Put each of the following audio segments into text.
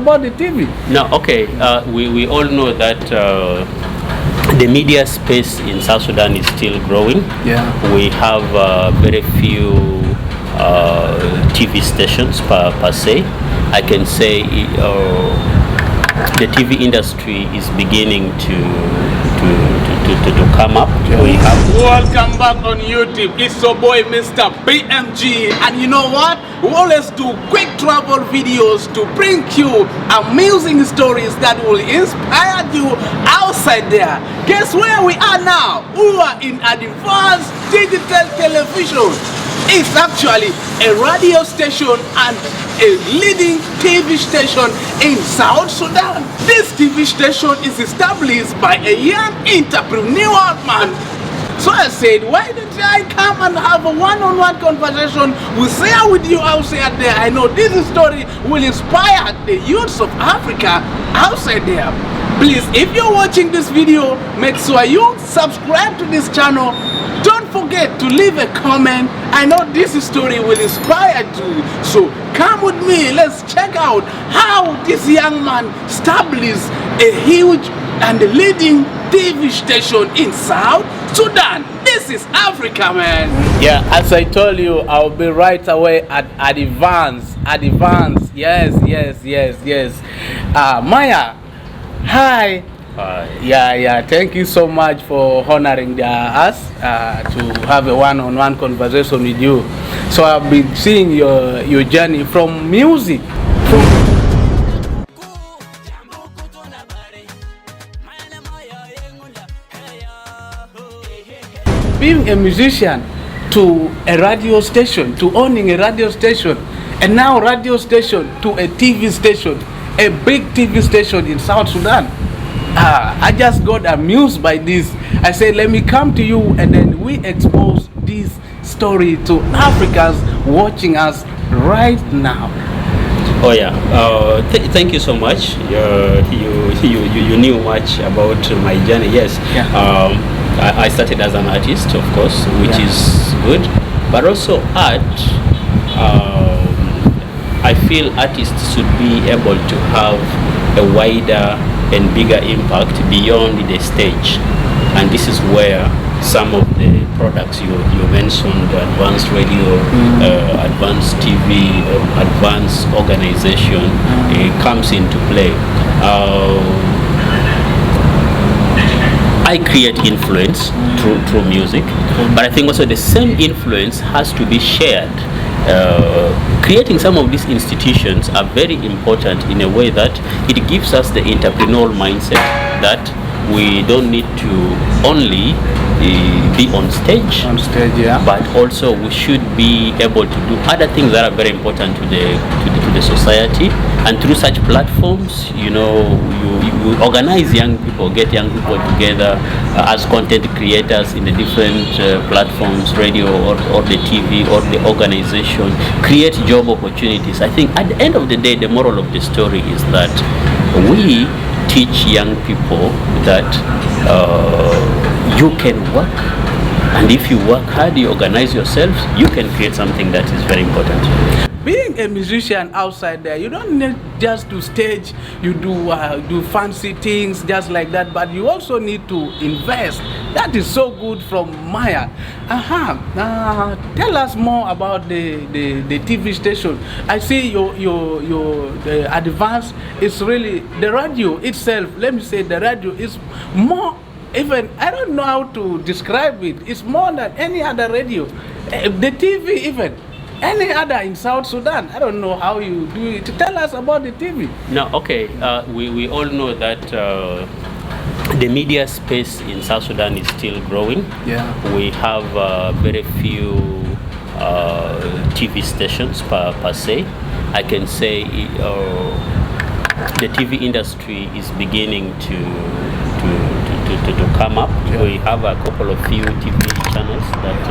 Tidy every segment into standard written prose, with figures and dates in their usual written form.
about the TV. No, okay. We all know that the media space in South Sudan is still growing. Yeah. We have very few TV stations per se. I can say the TV industry is beginning to come up. Yeah. We have Welcome back on YouTube. It's your boy Mr. BMG, and you know what? We always do quick travel videos to bring you amusing stories that will inspire you outside there. Guess where we are now? We are in Advance Digital Television. It's actually a radio station and a leading TV station in South Sudan. This TV station is established by a young entrepreneur man. So I said, why don't I come and have a one-on-one conversation? We'll share with you outside there. I know this story will inspire the youths of Africa outside there. Please, if you're watching this video, make sure you subscribe to this channel. Don't forget to leave a comment. I know this story will inspire you. So come with me. Let's check out how this young man established a huge and leading TV station in South Sudan. This is Africa, man. Yeah, as I told you, I'll be right away at Advance. Yes. Maya, hi. Yeah, thank you so much for honoring us to have a one-on-one conversation with you. So I've been seeing your journey from music, being a musician to a radio station, to owning a radio station, and now radio station to a TV station, a big TV station in South Sudan. I just got amused by this. I said, let me come to you and then we expose this story to Africans watching us right now. Oh yeah, thank you so much. You knew much about my journey. Yes, Yeah. I started as an artist, of course, which is good, but also art. I feel artists should be able to have a wider and bigger impact beyond the stage, and this is where some of the products you mentioned, advanced radio, advanced TV, advanced organization, comes into play. I create influence through music, but I think also the same influence has to be shared. Creating some of these institutions are very important in a way that it gives us the entrepreneurial mindset that we don't need to only be on stage, Yeah. but also we should be able to do other things that are very important to the society. And through such platforms, you organize young people, get young people together as content creators in the different platforms, radio or the TV or the organization, create job opportunities. I think at the end of the day, the moral of the story is that we teach young people that you can work, and if you work hard, you organize yourselves, you can create something that is very important. Being a musician outside there, you don't need just to stage, you do fancy things just like that, but you also need to invest. That is so good from Maya. Tell us more about the TV station. I see your Advance is really, the radio itself, let me say the radio is more, even, I don't know how to describe it, it's more than any other radio. The TV even. Any other in South Sudan, I don't know how you do it. Tell us about the TV. No, okay. We all know that the media space in South Sudan is still growing. Yeah. We have very few TV stations per se. I can say the TV industry is beginning to come up. Yeah. We have a couple of few TV channels that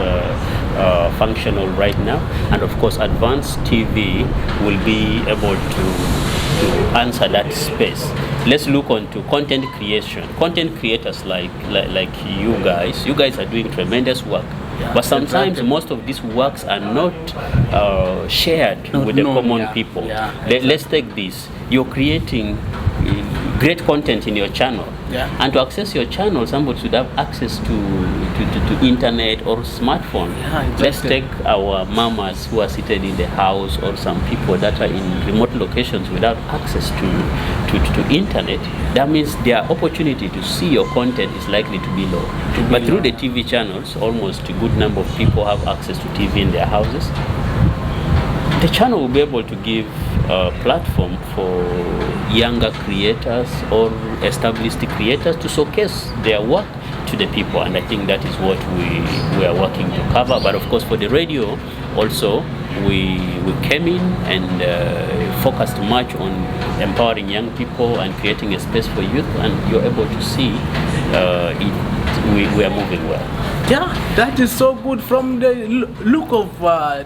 functional right now, and of course Advanced TV will be able to answer that space. Let's look on to content creation. Content creators like you guys are doing tremendous work. But sometimes exactly. most of these works are not shared Not with the known, common yeah. people. Yeah, Let's take this. You're creating great content in your channel. Yeah. And to access your channel, somebody should have access to internet or smartphone. Yeah, exactly. Let's take our mamas who are seated in the house, or some people that are in remote locations without access to internet. That means their opportunity to see your content is likely to be low. But through the TV channels, almost a good number of people have access to TV in their houses. The channel will be able to give a platform for younger creators or established creators to showcase their work to the people, and I think that is what we are working to cover. But of course, for the radio also, we came in and focused much on empowering young people and creating a space for youth, and you're able to see we are moving well. Yeah, that is so good. From the look of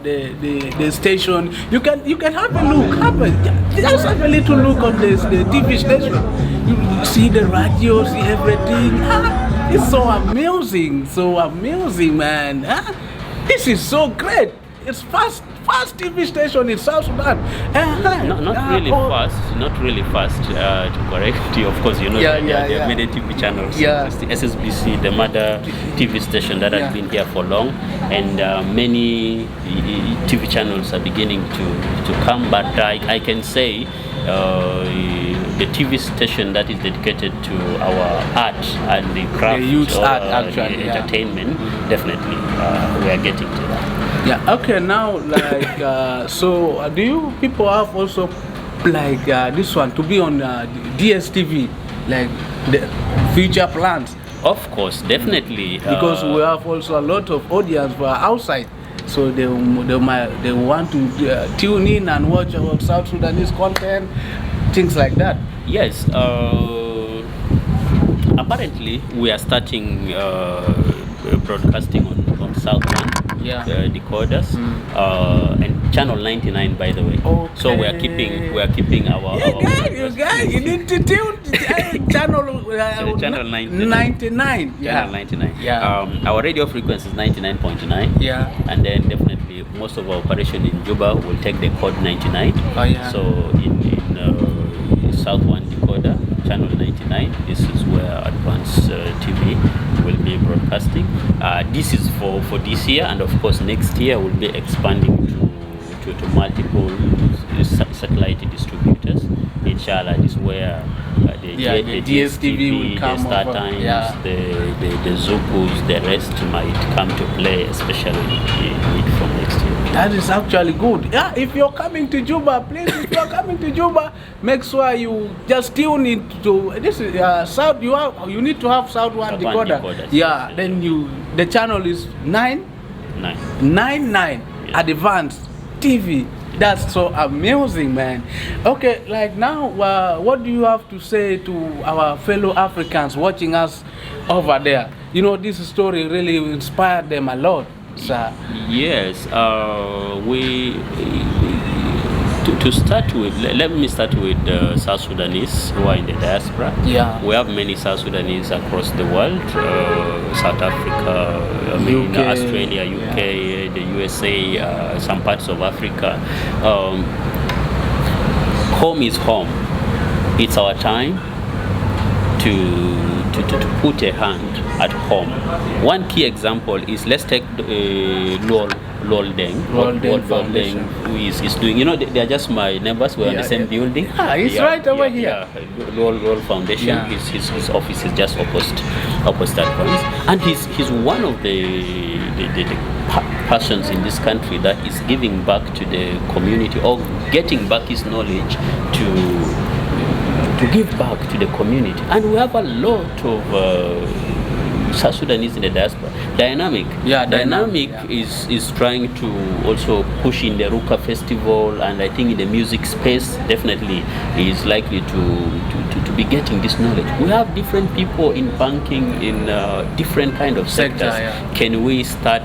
the station, you can have a look. Just have a little look on the TV station. You see the radio, see everything. It's so amusing, man. This is so great. It's fast TV station in South Sudan. Not really fast. To correct you, of course, you know there are many TV channels. Yeah. It's the SSBC, the mother TV station that has been here for long, and many TV channels are beginning to come. But I can say the TV station that is dedicated to our art and the craft, the youth or art, actually, the entertainment, definitely we are getting to that. Yeah. Okay. Now, like, so do you people have also like this one to be on DSTV, like the future plans? Of course, definitely. Because we have also a lot of audience who are outside, so they want to tune in and watch our South Sudanese content, things like that. Yes. Apparently, we are starting broadcasting on South One. Decoders and channel 99, by the way. Okay. So we are keeping our You need to tune channel channel 99. Channel 99. Yeah. Our radio frequency is 99.9. Yeah. And then definitely most of our operation in Juba will take the code 99. Oh, yeah. So in South One decoder, channel 99, this is where Advance TV will be broadcasting. This is for this year, and of course next year we'll be expanding to multiple satellite distributors. Inshallah, this is where the DSTV will come, the Star Times, the Zukus, the rest might come to play, especially from next year. That is actually good. Yeah, if you're coming to Juba, please, if you're coming to Juba, make sure you just tune into this is South. You need to have South One decoder. Yeah, then the channel is 999 Advance TV. That's so amusing, man. Okay, like now, what do you have to say to our fellow Africans watching us over there? You know, this story really inspired them a lot. So. Yes, to start with, let me start with South Sudanese who are in the diaspora. Yeah. We have many South Sudanese across the world, South Africa, Australia, UK, the USA, some parts of Africa. Home is home. It's our time to put a hand at home. One key example is, let's take Lol Deng, who is doing, you know, they are just my neighbors. We're on the same building. He's right over here. Lol Foundation, his office is just opposite Advance, and he's one of the persons in this country that is giving back to the community, or getting back his knowledge to give back to the community. And we have a lot of South Sudanese in the diaspora. Dynamic is trying to also push in the Ruka festival, and I think in the music space definitely is likely to be getting this knowledge. We have different people in banking, in different kind of sectors. Can we start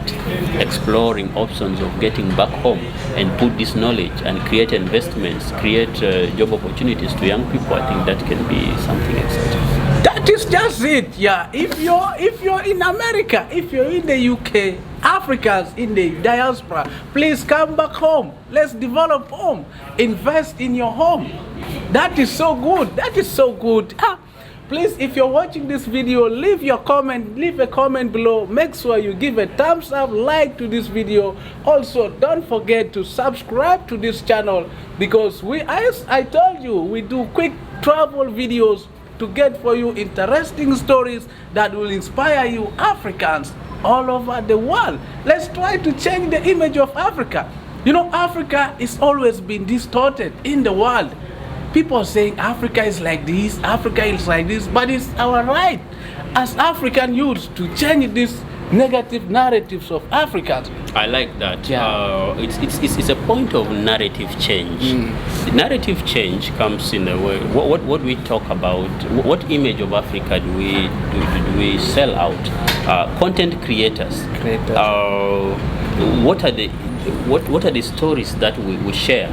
exploring options of getting back home and put this knowledge and create investments, create job opportunities to young people? I think that can be something exciting. That That is just it, yeah. If you're in America, if you're in the UK, Africans in the diaspora, please come back home. Let's develop home. Invest in your home. That is so good. That is so good. Please, if you're watching this video, leave a comment below. Make sure you give a thumbs up, like to this video. Also, don't forget to subscribe to this channel, because as I told you, we do quick travel videos to get for you interesting stories that will inspire you Africans all over the world. Let's try to change the image of Africa. You know, Africa is always been distorted in the world. People are saying Africa is like this, Africa is like this, but it's our right as African youths to change these negative narratives of Africans. I like that. Yeah. It's a point of narrative change. The narrative change comes in a way. What we talk about, what image of Africa do we sell out? Content creators. What are the stories that we share?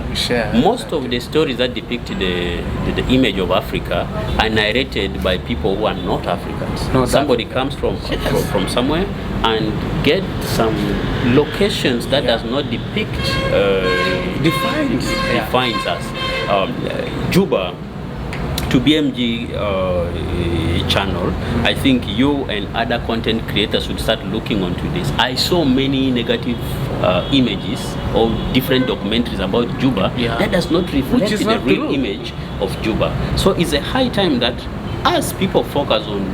Most of the stories that depict the image of Africa are narrated by people who are not Africans. Somebody comes from somewhere and get some locations that does not depict defines us. Juba, to BMG channel, I think you and other content creators should start looking onto this. I saw many negative images or different documentaries about Juba that does not reflect the real image of Juba. So it's a high time that as people focus on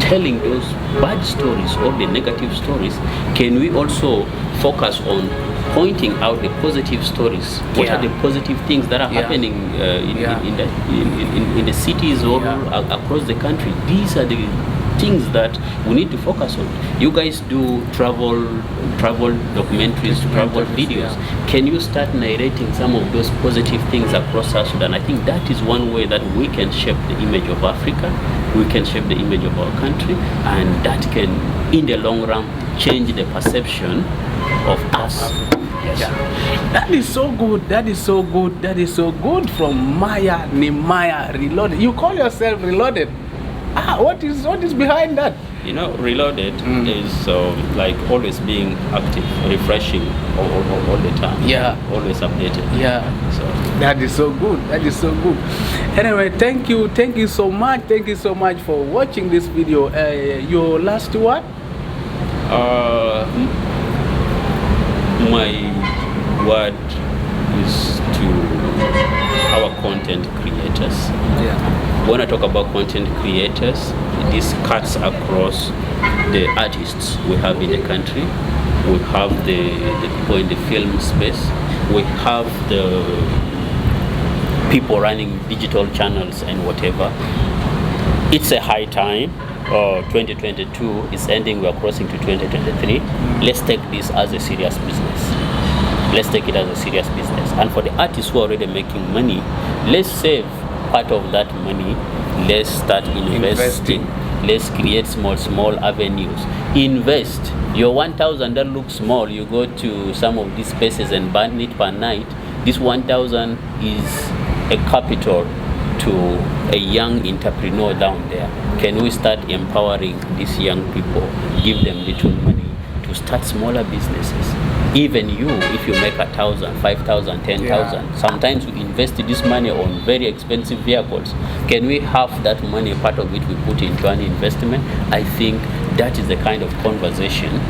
telling those bad stories or the negative stories, can we also focus on pointing out the positive stories? What are the positive things that are happening in the cities or across the country? These are the things that we need to focus on. You guys do travel documentaries, travel videos. Can you start narrating some of those positive things across South Sudan? I think that is one way that we can shape the image of Africa, we can shape the image of our country, and that can, in the long run, change the perception of us. Yes. Yeah. That is so good. That is so good. That is so good from Maya Nimaya Reloaded. You call yourself Reloaded? What is behind that? You know, Reloaded is like always being active, refreshing all the time. Yeah. Always updated. Yeah. So that is so good. That is so good. Anyway, thank you so much. Thank you so much for watching this video. Your last word? My word is to our content creators. Yeah. When I talk about content creators, this cuts across the artists we have in the country. We have the people in the film space. We have the people running digital channels and whatever. It's a high time. 2022 is ending. We are crossing to 2023. Let's take this as a serious business. Let's take it as a serious business. And for the artists who are already making money, let's save part of that money. Let's start investing. Let's create small avenues. Invest. Your 1,000 that looks small, you go to some of these spaces and burn it per night. This 1,000 is a capital to a young entrepreneur down there. Can we start empowering these young people, give them little money to start smaller businesses? Even you, if you make 1,000, 5,000, 10,000, sometimes we invest this money on very expensive vehicles. Can we have that money, part of it we put into an investment? I think that is the kind of conversation.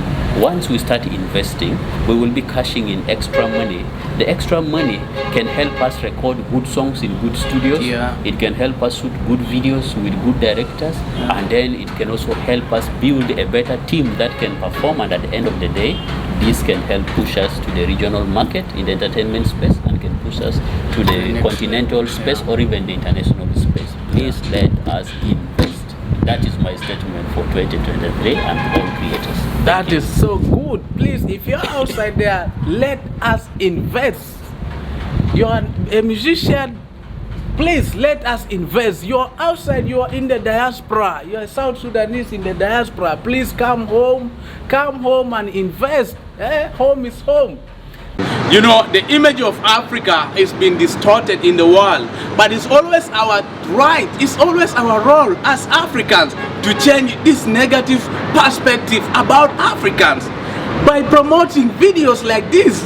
Once we start investing, we will be cashing in extra money. The extra money can help us record good songs in good studios. It can help us shoot good videos with good directors. And then it can also help us build a better team that can perform. And at the end of the day, this can help push us to the regional market in the entertainment space and can push us to the continental space or even the international space. Please let us invest. That is my statement for 2023 and all creators. That is so good. Please, if you're outside there, let us invest. You're a musician, please let us invest. You're outside, you're in the diaspora, you're a South Sudanese in the diaspora. Please come home and invest. Home is home. You know, the image of Africa has been distorted in the world, but it's always our right, it's always our role as Africans to change this negative perspective about Africans by promoting videos like this.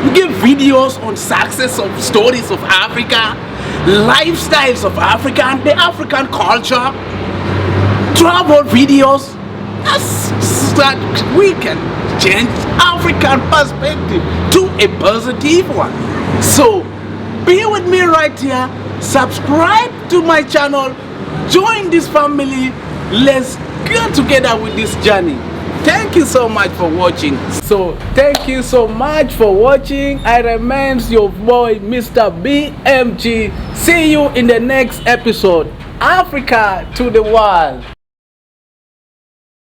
We give videos on success of stories of Africa, lifestyles of Africa and the African culture, travel videos, so that we can change African perspective to a positive one. So be with me right here, subscribe to my channel, join this family, let's get together with this journey. Thank you so much for watching. So thank you so much for watching. I remain your boy Mr. BMG. See you in the next episode. Africa to the world.